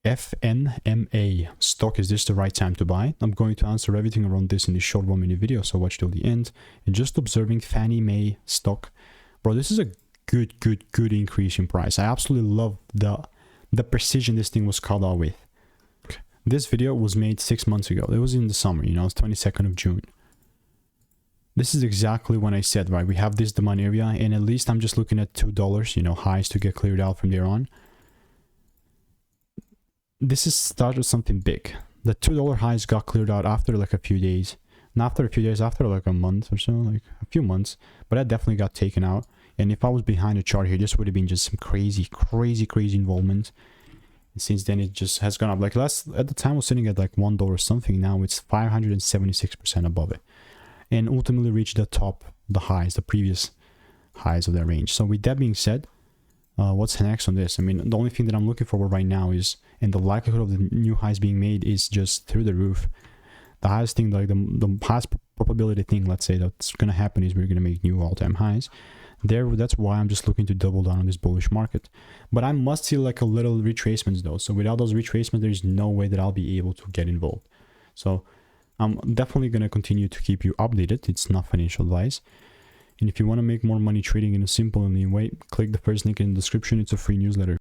FNMA stock, is this the right time to buy? I'm going to answer everything around this in this short 1-minute video, so watch till the end. And just observing Fannie Mae stock, bro, this is a good increase in price. I absolutely love the precision this thing was called out with. This video was made 6 months ago. It was in the summer, you know, it's 22nd of June. This is exactly when I said, right, we have this demand area, and at least I'm just looking at $2, you know, highs to get cleared out from there on. This is started something big. The $2 highs got cleared out after like a few days. Not after a few days, after like a month or so, like a few months. But that definitely got taken out. And if I was behind the chart here, this would have been just some crazy involvement. And since then, it just has gone up. Like at the time, I was sitting at like $1 or something. Now it's 576% above it. And ultimately reached the top, the highs, the previous highs of that range. So with that being said, what's next on this? I mean, the only thing that I'm looking for right now is, and the likelihood of the new highs being made is just through the roof. The highest thing, like the highest probability thing, let's say, that's going to happen is we're going to make new all-time highs. That's why I'm just looking to double down on this bullish market. But I must see like a little retracements though. So without those retracements, there's no way that I'll be able to get involved. So I'm definitely going to continue to keep you updated. It's not financial advice. And if you want to make more money trading in a simple and easy way, click the first link in the description. It's a free newsletter.